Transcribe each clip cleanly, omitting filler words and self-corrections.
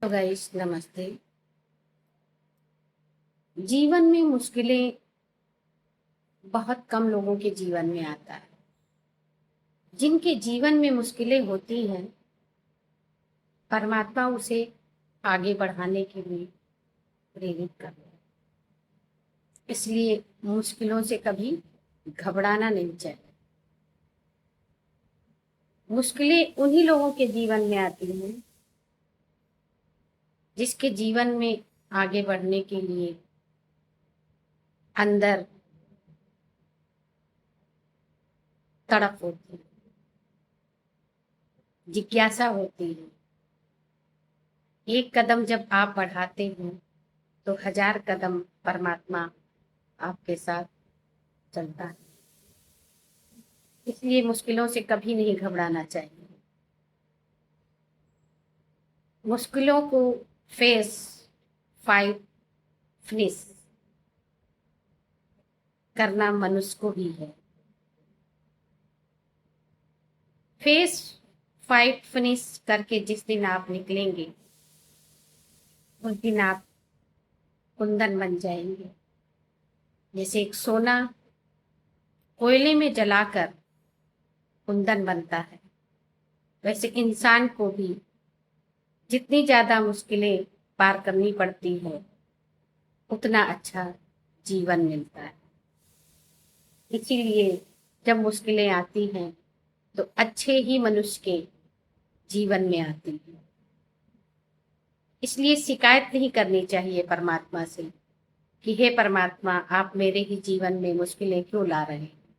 तो गाइस नमस्ते। जीवन में मुश्किलें बहुत कम लोगों के जीवन में आता है। जिनके जीवन में मुश्किलें होती हैं, परमात्मा उसे आगे बढ़ाने के लिए प्रेरित करता है। इसलिए मुश्किलों से कभी घबराना नहीं चाहिए। मुश्किलें उन्हीं लोगों के जीवन में आती हैं जिसके जीवन में आगे बढ़ने के लिए अंदर तड़प होती है, जिज्ञासा होती है। एक कदम जब आप बढ़ाते हो तो 1000 कदम परमात्मा आपके साथ चलता है। इसलिए मुश्किलों से कभी नहीं घबराना चाहिए। मुश्किलों को फेस, फाइट, फिनिश करना मनुष्य को भी है। फेस, फाइट, फिनिश करके जिस दिन आप निकलेंगे उस दिन आप कुंदन बन जाएंगे। जैसे एक सोना कोयले में जलाकर कुंदन बनता है, वैसे इंसान को भी जितनी ज्यादा मुश्किलें पार करनी पड़ती है उतना अच्छा जीवन मिलता है। इसीलिए जब मुश्किलें आती हैं तो अच्छे ही मनुष्य के जीवन में आती हैं। इसलिए शिकायत नहीं करनी चाहिए परमात्मा से कि हे परमात्मा, आप मेरे ही जीवन में मुश्किलें क्यों ला रहे हैं।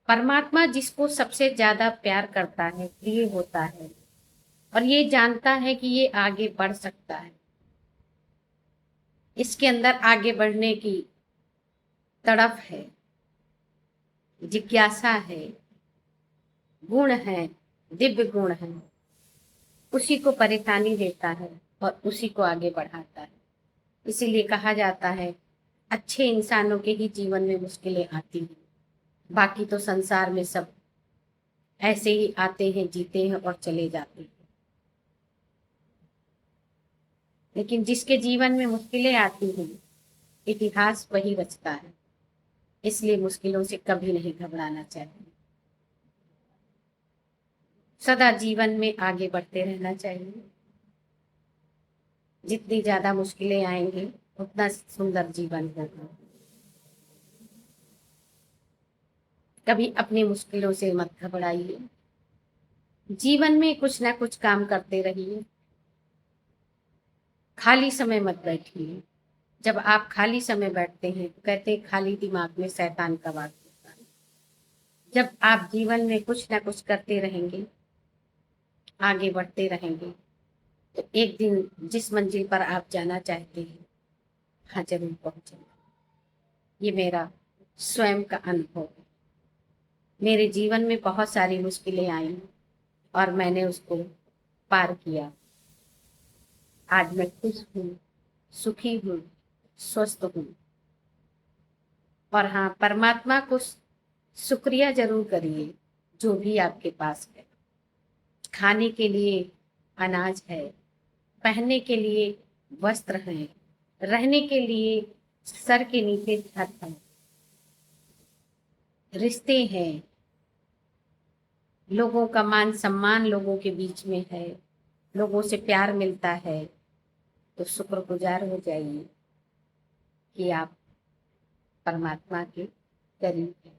परमात्मा जिसको सबसे ज्यादा प्यार करता है, प्रिय होता है और ये जानता है कि ये आगे बढ़ सकता है, इसके अंदर आगे बढ़ने की तड़प है, जिज्ञासा है, गुण है, दिव्य गुण है, उसी को परेशानी देता है और उसी को आगे बढ़ाता है। इसीलिए कहा जाता है अच्छे इंसानों के ही जीवन में मुश्किलें आती हैं, बाकी तो संसार में सब ऐसे ही आते हैं, जीते हैं और चले जाते हैं। लेकिन जिसके जीवन में मुश्किलें आती हैं, इतिहास वही रचता है। इसलिए मुश्किलों से कभी नहीं घबराना चाहिए। सदा जीवन में आगे बढ़ते रहना चाहिए। जितनी ज्यादा मुश्किलें आएंगी उतना सुंदर जीवन होगा। कभी अपनी मुश्किलों से मत घबराइए। जीवन में कुछ ना कुछ काम करते रहिए। खाली समय मत बैठिए। जब आप खाली समय बैठते हैं तो कहते हैं खाली दिमाग में शैतान का वास होता है। जब आप जीवन में कुछ ना कुछ करते रहेंगे, आगे बढ़ते रहेंगे, तो एक दिन जिस मंजिल पर आप जाना चाहते हैं वहां जरूर पहुंचेंगे। ये मेरा स्वयं का अनुभव है। मेरे जीवन में बहुत सारी मुश्किलें आई और मैंने उसको पार किया। आज मैं खुश हूँ, सुखी हूँ, स्वस्थ हूँ। और हाँ, परमात्मा को शुक्रिया जरूर करिए जो भी आपके पास है। खाने के लिए अनाज है, पहनने के लिए वस्त्र है, रहने के लिए सर के नीचे छत है, रिश्ते हैं, लोगों का मान सम्मान लोगों के बीच में है, लोगों से प्यार मिलता है। तो शुक्रगुजार हो जाइए कि आप परमात्मा के करीब हैं।